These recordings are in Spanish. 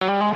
Hola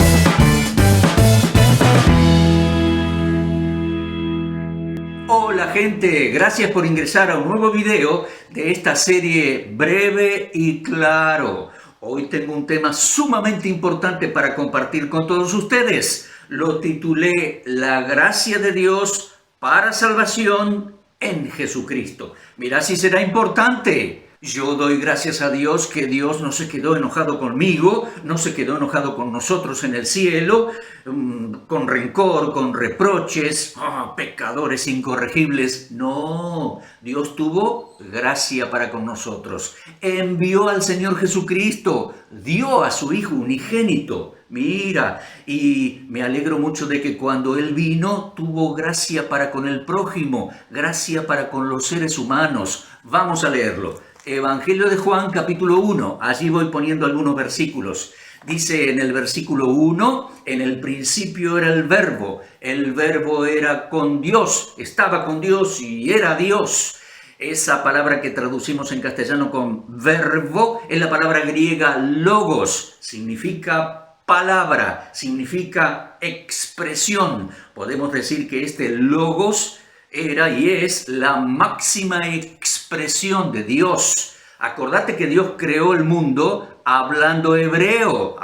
gente, gracias por ingresar a un nuevo video de esta serie Breve y Claro. Hoy tengo un tema sumamente importante para compartir con todos ustedes. Lo titulé La gracia de Dios para salvación en Jesucristo. Mira si será importante. Yo doy gracias a Dios que Dios no se quedó enojado conmigo, no se quedó enojado con nosotros en el cielo, con rencor, con reproches, pecadores incorregibles. No, Dios tuvo gracia para con nosotros. Envió al Señor Jesucristo, dio a su Hijo unigénito. Mira, y me alegro mucho de que cuando Él vino, tuvo gracia para con el prójimo, gracia para con los seres humanos. Vamos a leerlo. Evangelio de Juan, capítulo 1. Allí voy poniendo algunos versículos. Dice en el versículo 1, en el principio era el verbo era con Dios, estaba con Dios y era Dios. Esa palabra que traducimos en castellano con verbo es la palabra griega logos, significa palabra, significa expresión. Podemos decir que este logos era y es la máxima expresión de Dios. Acordate que Dios creó el mundo hablando hebreo.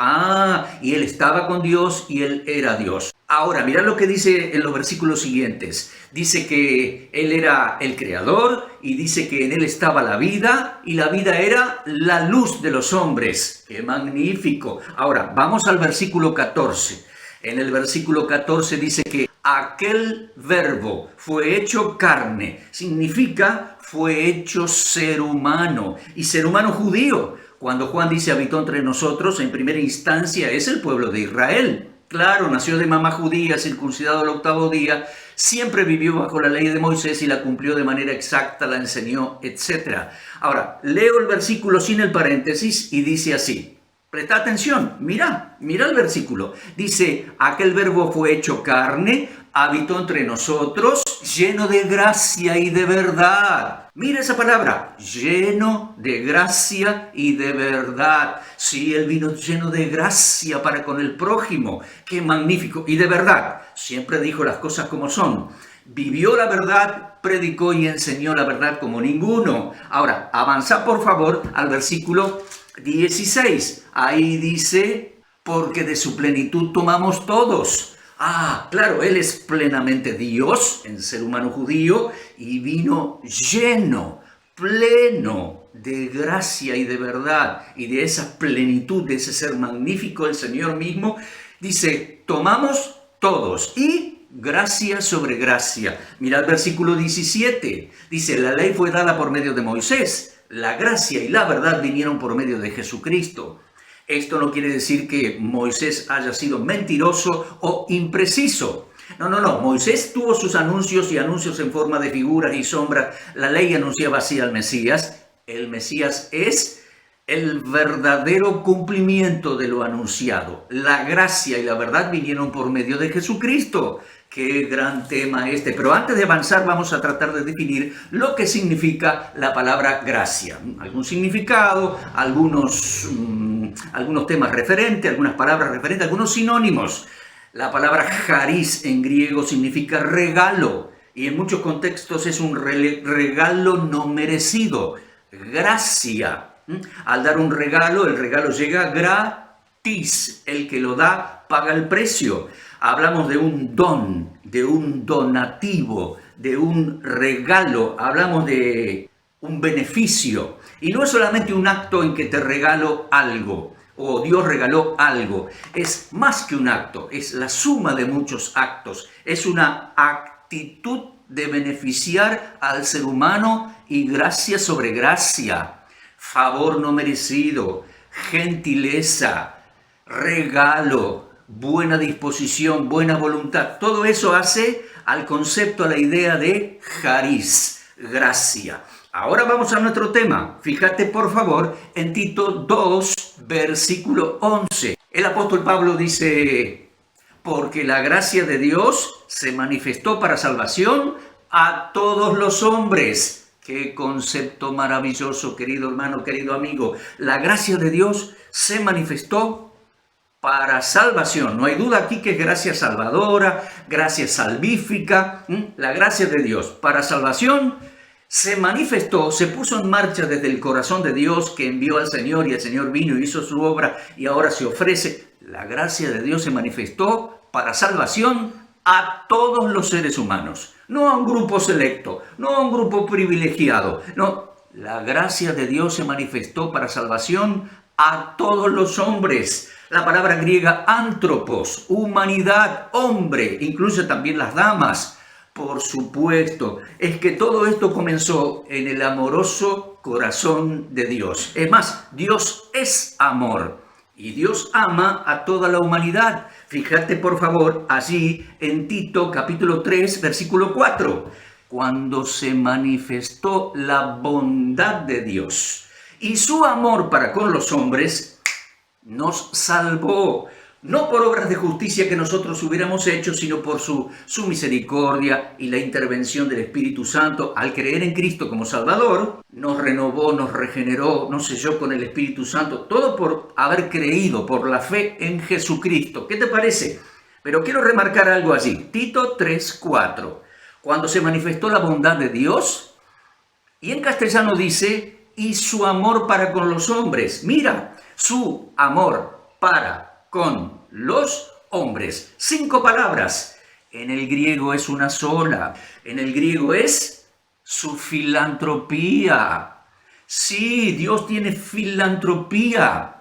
Y Él estaba con Dios y Él era Dios. Ahora, mirad lo que dice en los versículos siguientes. Dice que Él era el creador y dice que en Él estaba la vida y la vida era la luz de los hombres. ¡Qué magnífico! Ahora, vamos al versículo 14. En el versículo 14 dice que aquel verbo fue hecho carne, significa fue hecho ser humano, y ser humano judío. Cuando Juan dice habitó entre nosotros, en primera instancia es el pueblo de Israel. Claro, nació de mamá judía, circuncidado al 8º día, siempre vivió bajo la ley de Moisés y la cumplió de manera exacta, la enseñó, etc. Ahora, leo el versículo sin el paréntesis y dice así. Presta atención, mira el versículo. Dice, aquel verbo fue hecho carne, habitó entre nosotros, lleno de gracia y de verdad. Mira esa palabra, lleno de gracia y de verdad. Sí, Él vino lleno de gracia para con el prójimo. ¡Qué magnífico! Y de verdad, siempre dijo las cosas como son. Vivió la verdad, predicó y enseñó la verdad como ninguno. Ahora, avanza por favor al versículo 16, ahí dice, porque de su plenitud tomamos todos. Claro, Él es plenamente Dios, en ser humano judío, y vino lleno, pleno de gracia y de verdad, y de esa plenitud, de ese ser magnífico, el Señor mismo, dice, tomamos todos, y gracia sobre gracia. Mira el versículo 17, dice, la ley fue dada por medio de Moisés, la gracia y la verdad vinieron por medio de Jesucristo. Esto no quiere decir que Moisés haya sido mentiroso o impreciso. No. Moisés tuvo sus anuncios y anuncios en forma de figuras y sombras. La ley anunciaba así al Mesías. El Mesías es el verdadero cumplimiento de lo anunciado. La gracia y la verdad vinieron por medio de Jesucristo. ¡Qué gran tema este! Pero antes de avanzar vamos a tratar de definir lo que significa la palabra gracia. Algún significado, algunos temas referentes, algunas palabras referentes, algunos sinónimos. La palabra charis en griego significa regalo y en muchos contextos es un regalo no merecido. Gracia. Al dar un regalo, el regalo llega gratis. El que lo da paga el precio. Hablamos de un don, de un donativo, de un regalo. Hablamos de un beneficio. Y no es solamente un acto en que te regalo algo o Dios regaló algo. Es más que un acto, es la suma de muchos actos. Es una actitud de beneficiar al ser humano y gracia sobre gracia. Favor no merecido, gentileza, regalo, buena disposición, buena voluntad. Todo eso hace al concepto, a la idea de charis, gracia. Ahora vamos a nuestro tema. Fíjate por favor en Tito 2, versículo 11. El apóstol Pablo dice, porque la gracia de Dios se manifestó para salvación a todos los hombres. Qué concepto maravilloso, querido hermano, querido amigo. La gracia de Dios se manifestó para salvación. No hay duda aquí que es gracia salvadora, gracia salvífica, la gracia de Dios para salvación se manifestó, se puso en marcha desde el corazón de Dios que envió al Señor y el Señor vino y hizo su obra y ahora se ofrece. La gracia de Dios se manifestó para salvación a todos los seres humanos, no a un grupo selecto, no a un grupo privilegiado, no. La gracia de Dios se manifestó para salvación a todos los hombres. La palabra griega antropos, humanidad, hombre, incluye también las damas. Por supuesto, es que todo esto comenzó en el amoroso corazón de Dios. Es más, Dios es amor y Dios ama a toda la humanidad. Fíjate por favor allí en Tito capítulo 3 versículo 4, cuando se manifestó la bondad de Dios y su amor para con los hombres, nos salvó. No por obras de justicia que nosotros hubiéramos hecho, sino por su misericordia y la intervención del Espíritu Santo. Al creer en Cristo como Salvador, nos renovó, nos regeneró, nos selló con el Espíritu Santo. Todo por haber creído, por la fe en Jesucristo. ¿Qué te parece? Pero quiero remarcar algo allí. Tito 3:4. Cuando se manifestó la bondad de Dios, y en castellano dice, y su amor para con los hombres. Mira, su amor para con los hombres. 5 palabras. En el griego es una sola. En el griego es su filantropía. Sí, Dios tiene filantropía.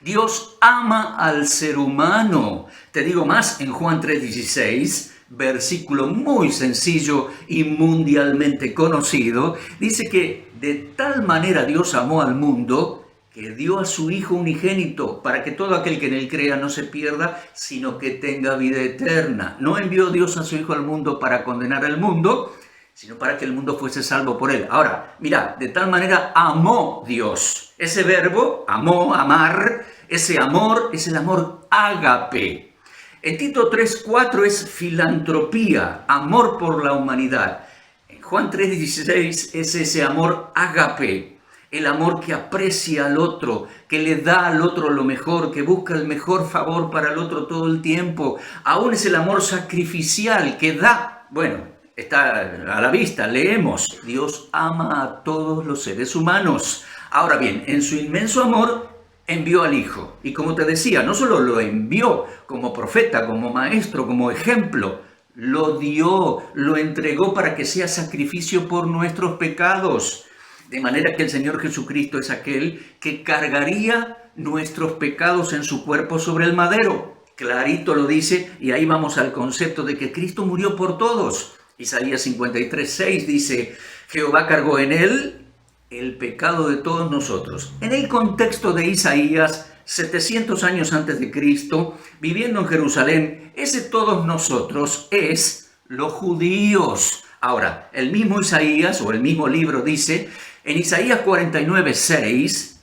Dios ama al ser humano. Te digo más, en Juan 3:16, versículo muy sencillo y mundialmente conocido, dice que de tal manera Dios amó al mundo que dio a su Hijo unigénito para que todo aquel que en él crea no se pierda, sino que tenga vida eterna. No envió Dios a su Hijo al mundo para condenar al mundo, sino para que el mundo fuese salvo por él. Ahora, mira, de tal manera amó Dios. Ese verbo, amó, amar, ese amor es el amor ágape. En Tito 3:4 es filantropía, amor por la humanidad. En Juan 3:16 es ese amor ágape. El amor que aprecia al otro, que le da al otro lo mejor, que busca el mejor favor para el otro todo el tiempo. Aún es el amor sacrificial que da. Bueno, está a la vista, leemos. Dios ama a todos los seres humanos. Ahora bien, en su inmenso amor envió al Hijo. Y como te decía, no solo lo envió como profeta, como maestro, como ejemplo, lo dio, lo entregó para que sea sacrificio por nuestros pecados. De manera que el Señor Jesucristo es aquel que cargaría nuestros pecados en su cuerpo sobre el madero. Clarito lo dice, y ahí vamos al concepto de que Cristo murió por todos. Isaías 53:6 dice, Jehová cargó en él el pecado de todos nosotros. En el contexto de Isaías, 700 años antes de Cristo, viviendo en Jerusalén, ese todos nosotros es los judíos. Ahora, el mismo Isaías, o el mismo libro dice, en Isaías 49:6,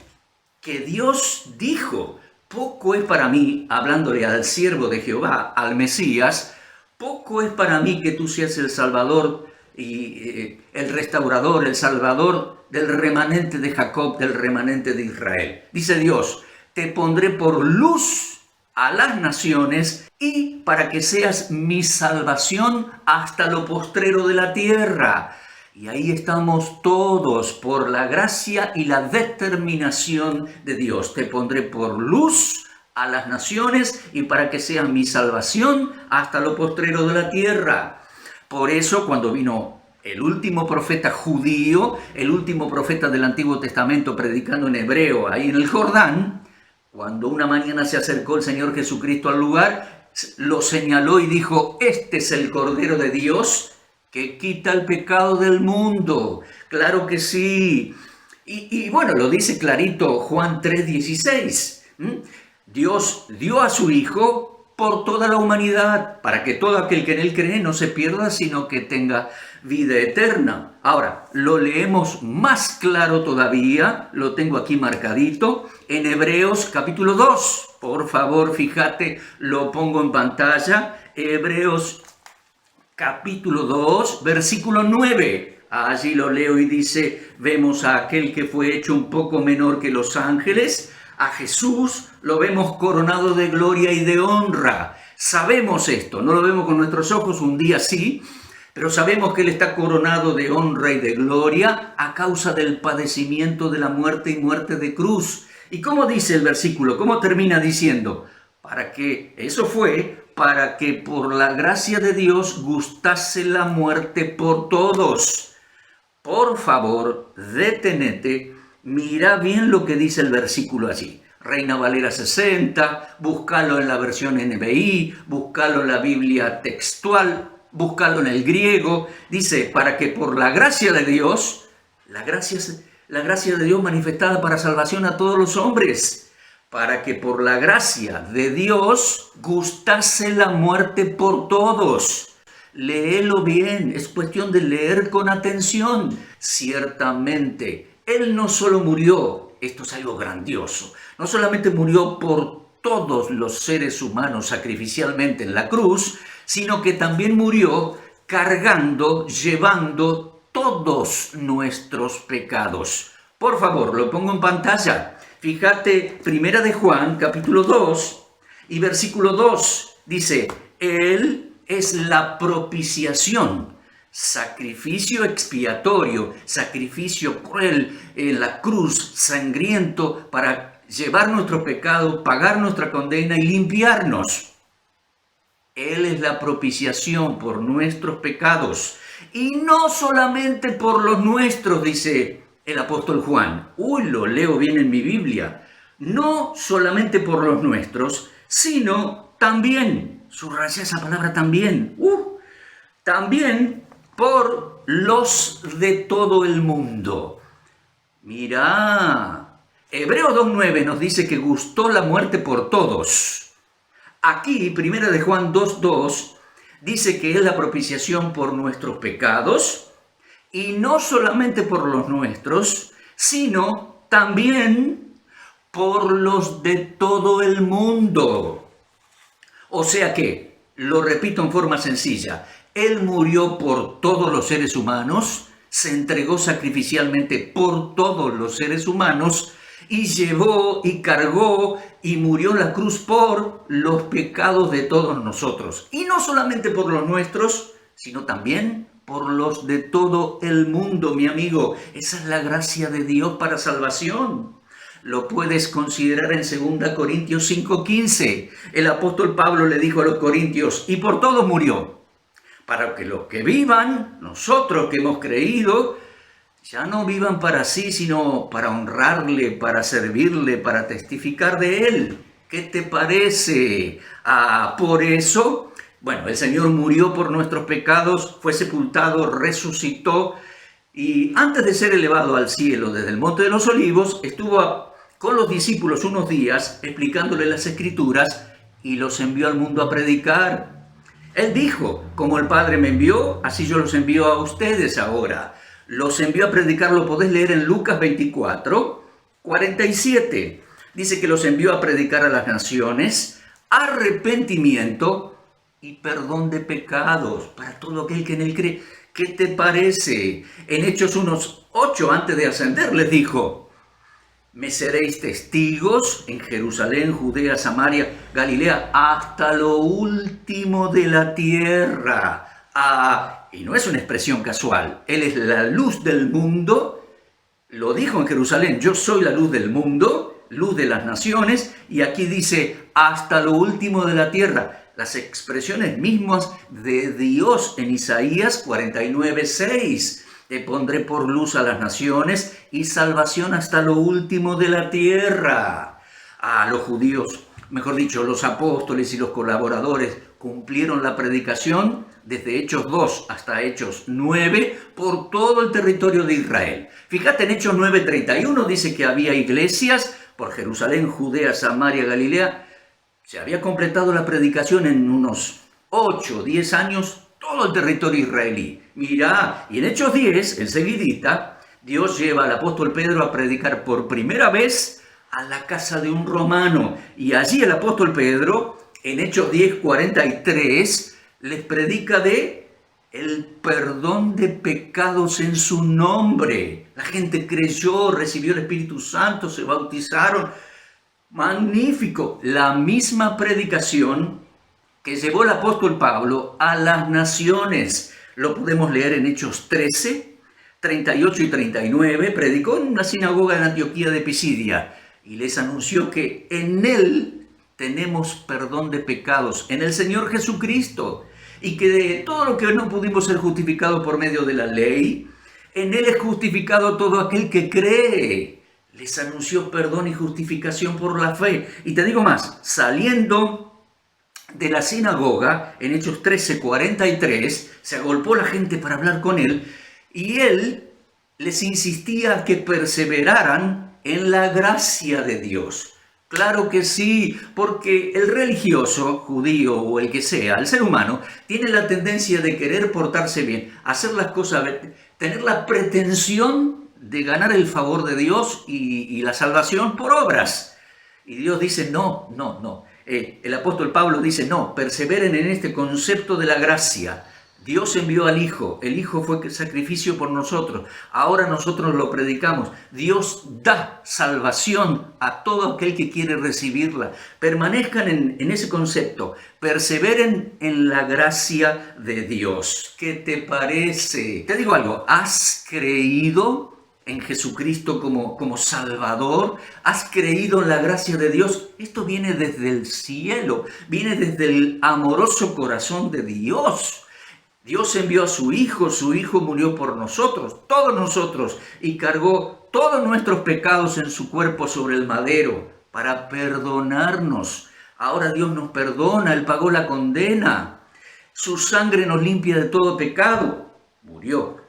que Dios dijo, poco es para mí, hablándole al siervo de Jehová, al Mesías, poco es para mí que tú seas el Salvador y el restaurador, el Salvador del remanente de Jacob, del remanente de Israel. Dice Dios, te pondré por luz a las naciones y para que seas mi salvación hasta lo postrero de la tierra. Y ahí estamos todos por la gracia y la determinación de Dios. Te pondré por luz a las naciones y para que seas mi salvación hasta lo postrero de la tierra. Por eso cuando vino el último profeta judío, el último profeta del Antiguo Testamento predicando en hebreo ahí en el Jordán, cuando una mañana se acercó el Señor Jesucristo al lugar, lo señaló y dijo, este es el Cordero de Dios que quita el pecado del mundo. Claro que sí. Y bueno, lo dice clarito Juan 3:16. Dios dio a su Hijo por toda la humanidad, para que todo aquel que en él cree no se pierda, sino que tenga vida eterna. Ahora, lo leemos más claro todavía, lo tengo aquí marcadito, en Hebreos capítulo 2. Por favor, fíjate, lo pongo en pantalla. Hebreos capítulo 2, versículo 9. Allí lo leo y dice, vemos a aquel que fue hecho un poco menor que los ángeles, A Jesús lo vemos coronado de gloria y de honra. Sabemos esto, no lo vemos con nuestros ojos, un día sí, pero sabemos que Él está coronado de honra y de gloria a causa del padecimiento de la muerte y muerte de cruz. ¿Y cómo dice el versículo? ¿Cómo termina diciendo? Para que por la gracia de Dios gustase la muerte por todos. Por favor, detenete, mira bien lo que dice el versículo allí. Reina Valera 60, búscalo en la versión NBI, búscalo en la Biblia textual, búscalo en el griego. Dice, para que por la gracia de Dios, la gracia de Dios manifestada para salvación a todos los hombres, para que por la gracia de Dios gustase la muerte por todos. Léelo bien, es cuestión de leer con atención. Ciertamente, Él no solo murió, esto es algo grandioso, no solamente murió por todos los seres humanos sacrificialmente en la cruz, sino que también murió cargando, llevando todos nuestros pecados. Por favor, lo pongo en pantalla. Fíjate, Primera de Juan, capítulo 2 y versículo 2, dice, Él es la propiciación, sacrificio expiatorio, sacrificio cruel en la cruz, sangriento, para llevar nuestro pecado, pagar nuestra condena y limpiarnos. Él es la propiciación por nuestros pecados, y no solamente por los nuestros, dice el apóstol Juan. Lo leo bien en mi Biblia. No solamente por los nuestros, sino también, subraya esa palabra también, también por los de todo el mundo. Mira, Hebreos 2.9 nos dice que gustó la muerte por todos. Aquí, Primera de Juan 2.2, dice que es la propiciación por nuestros pecados, y no solamente por los nuestros, sino también por los de todo el mundo. O sea que, lo repito en forma sencilla, Él murió por todos los seres humanos, se entregó sacrificialmente por todos los seres humanos, y llevó y cargó y murió en la cruz por los pecados de todos nosotros. Y no solamente por los nuestros, sino también por los de todo el mundo, mi amigo. Esa es la gracia de Dios para salvación. Lo puedes considerar en 2 Corintios 5:15. El apóstol Pablo le dijo a los corintios, y por todos murió, para que los que vivan, nosotros que hemos creído, ya no vivan para sí, sino para honrarle, para servirle, para testificar de Él. ¿Qué te parece? Por eso, bueno, el Señor murió por nuestros pecados, fue sepultado, resucitó, y antes de ser elevado al cielo desde el Monte de los Olivos, estuvo con los discípulos unos días explicándole las Escrituras y los envió al mundo a predicar. Él dijo, como el Padre me envió, así yo los envío a ustedes ahora. Los envió a predicar, lo podés leer en Lucas 24:47. Dice que los envió a predicar a las naciones arrepentimiento y perdón de pecados para todo aquel que en él cree. ¿Qué te parece? En Hechos 1:8, antes de ascender, les dijo, me seréis testigos en Jerusalén, Judea, Samaria, Galilea, hasta lo último de la tierra. Y no es una expresión casual, Él es la luz del mundo, lo dijo en Jerusalén, yo soy la luz del mundo, luz de las naciones, y aquí dice, hasta lo último de la tierra, las expresiones mismas de Dios en Isaías 49:6, te pondré por luz a las naciones y salvación hasta lo último de la tierra. Los judíos, mejor dicho, los apóstoles y los colaboradores cumplieron la predicación desde Hechos 2 hasta Hechos 9 por todo el territorio de Israel. Fíjate, en Hechos 9:31 dice que había iglesias por Jerusalén, Judea, Samaria, Galilea. Se había completado la predicación en unos 8 o 10 años, todo el territorio israelí. Mirá, y en Hechos 10, enseguidita, Dios lleva al apóstol Pedro a predicar por primera vez a la casa de un romano. Y allí el apóstol Pedro, en Hechos 10:43, les predica de el perdón de pecados en su nombre. La gente creyó, recibió el Espíritu Santo, se bautizaron. Magnífico. La misma predicación que llevó el apóstol Pablo a las naciones. Lo podemos leer en Hechos 13, 38 y 39. Predicó en una sinagoga en Antioquía de Pisidia y les anunció que en Él tenemos perdón de pecados, en el Señor Jesucristo, y que de todo lo que no pudimos ser justificados por medio de la ley, en Él es justificado todo aquel que cree. Les anunció perdón y justificación por la fe. Y te digo más, saliendo de la sinagoga, en Hechos 13, 43, se agolpó la gente para hablar con él, y él les insistía que perseveraran en la gracia de Dios. Claro que sí, porque el religioso, judío o el que sea, el ser humano, tiene la tendencia de querer portarse bien, hacer las cosas, tener la pretensión de ganar el favor de Dios y la salvación por obras. Y Dios dice, no, no, no. El apóstol Pablo dice, no, perseveren en este concepto de la gracia. Dios envió al Hijo, el Hijo fue sacrificio por nosotros, ahora nosotros lo predicamos. Dios da salvación a todo aquel que quiere recibirla. Permanezcan en ese concepto, perseveren en la gracia de Dios. ¿Qué te parece? Te digo algo, ¿has creído en Jesucristo como Salvador? ¿Has creído en la gracia de Dios? Esto viene desde el cielo, viene desde el amoroso corazón de Dios. Dios envió a su Hijo murió por nosotros, todos nosotros, y cargó todos nuestros pecados en su cuerpo sobre el madero para perdonarnos. Ahora Dios nos perdona, Él pagó la condena. Su sangre nos limpia de todo pecado. Murió,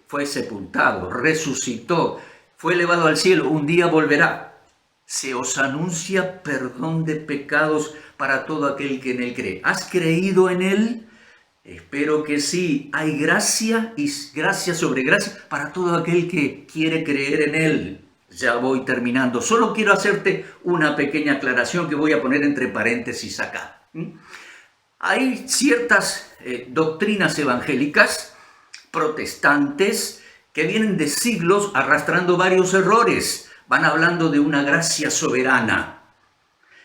fue sepultado, resucitó, fue elevado al cielo, un día volverá. Se os anuncia perdón de pecados para todo aquel que en Él cree. ¿Has creído en Él? Espero que sí. Hay gracia y gracia sobre gracia para todo aquel que quiere creer en Él. Ya voy terminando. Solo quiero hacerte una pequeña aclaración que voy a poner entre paréntesis acá. Hay ciertas doctrinas evangélicas protestantes que vienen de siglos arrastrando varios errores. Van hablando de una gracia soberana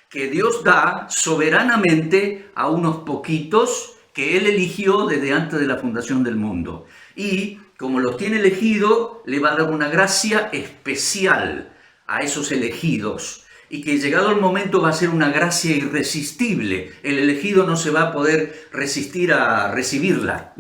que Dios da soberanamente a unos poquitos que Él eligió desde antes de la fundación del mundo. Y como los tiene elegido, le va a dar una gracia especial a esos elegidos. Y que llegado el momento va a ser una gracia irresistible. El elegido no se va a poder resistir a recibirla,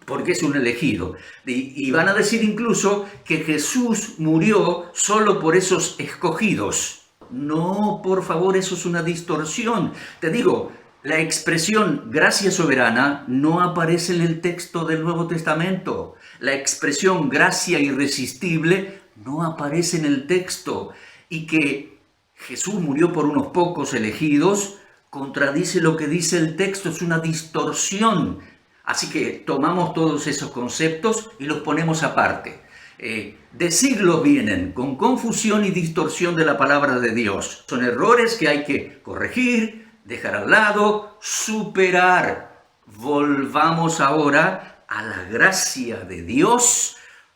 porque es un elegido. Y van a decir incluso que Jesús murió solo por esos escogidos. No, por favor, eso es una distorsión. Te digo, la expresión gracia soberana no aparece en el texto del Nuevo Testamento. La expresión gracia irresistible no aparece en el texto. Y que Jesús murió por unos pocos elegidos contradice lo que dice el texto, es una distorsión. Así que tomamos todos esos conceptos y los ponemos aparte. De siglos vienen con confusión y distorsión de la palabra de Dios. Son errores que hay que corregir, dejar al lado, superar. Volvamos ahora a la gracia de Dios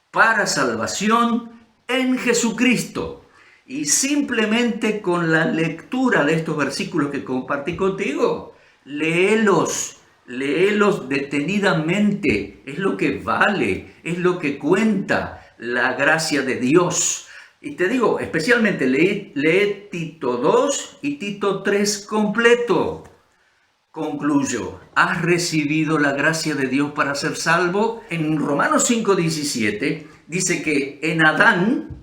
para salvación en Jesucristo. Y simplemente con la lectura de estos versículos que compartí contigo, léelos detenidamente. Es lo que vale, es lo que cuenta la gracia de Dios. Y te digo, especialmente lee Tito 2 y Tito 3 completo. Concluyo, ¿has recibido la gracia de Dios para ser salvo? En Romanos 5:17 dice que en Adán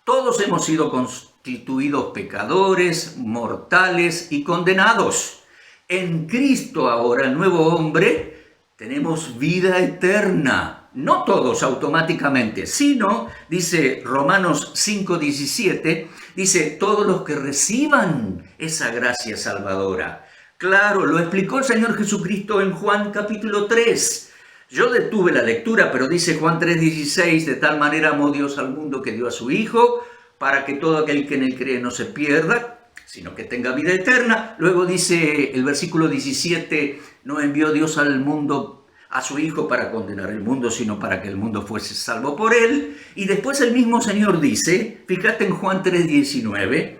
todos hemos sido constituidos pecadores, mortales y condenados. En Cristo ahora, el nuevo hombre, tenemos vida eterna. No todos automáticamente, sino, dice Romanos 5:17, dice todos los que reciban esa gracia salvadora. Claro, lo explicó el Señor Jesucristo en Juan capítulo 3. Yo detuve la lectura, pero dice Juan 3:16, de tal manera amó Dios al mundo que dio a su Hijo, para que todo aquel que en él cree no se pierda, sino que tenga vida eterna. Luego dice el versículo 17, no envió Dios al mundo a su Hijo para condenar el mundo, sino para que el mundo fuese salvo por él. Y después el mismo Señor dice, fíjate en Juan 3:19,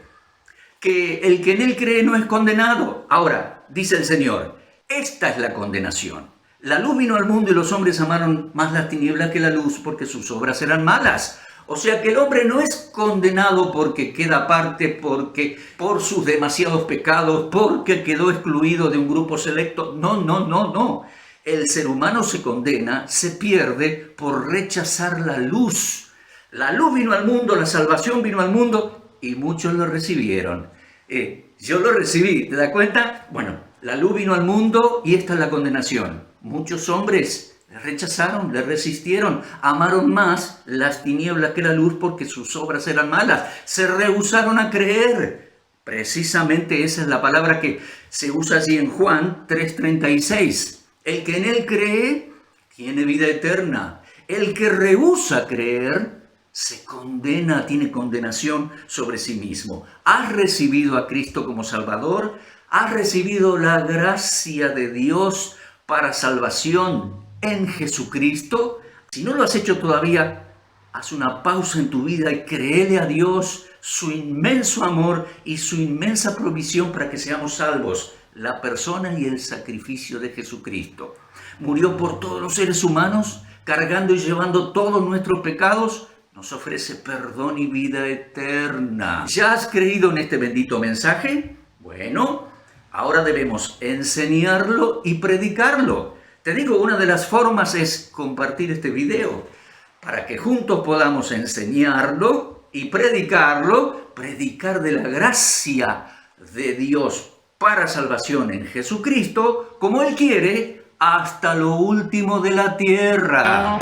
que el que en él cree no es condenado. Ahora, dice el Señor, esta es la condenación. La luz vino al mundo y los hombres amaron más las tinieblas que la luz porque sus obras eran malas. O sea que el hombre no es condenado porque queda aparte, porque por sus demasiados pecados, porque quedó excluido de un grupo selecto. No, no, no, no. El ser humano se condena, se pierde por rechazar la luz. La luz vino al mundo, la salvación vino al mundo y muchos lo recibieron. Yo lo recibí, ¿te das cuenta? Bueno, la luz vino al mundo y esta es la condenación. Muchos hombres le rechazaron, le resistieron, amaron más las tinieblas que la luz porque sus obras eran malas. Se rehusaron a creer. Precisamente esa es la palabra que se usa así en Juan 3:36. El que en él cree tiene vida eterna. El que rehúsa creer se condena, tiene condenación sobre sí mismo. ¿Has recibido a Cristo como Salvador? ¿Has recibido la gracia de Dios para salvación en Jesucristo? Si no lo has hecho todavía, haz una pausa en tu vida y créele a Dios su inmenso amor y su inmensa provisión para que seamos salvos. La persona y el sacrificio de Jesucristo. Murió por todos los seres humanos, cargando y llevando todos nuestros pecados. Nos ofrece perdón y vida eterna. ¿Ya has creído en este bendito mensaje? Bueno, ahora debemos enseñarlo y predicarlo. Te digo, una de las formas es compartir este video para que juntos podamos enseñarlo y predicarlo, predicar de la gracia de Dios para salvación en Jesucristo, como Él quiere, hasta lo último de la tierra.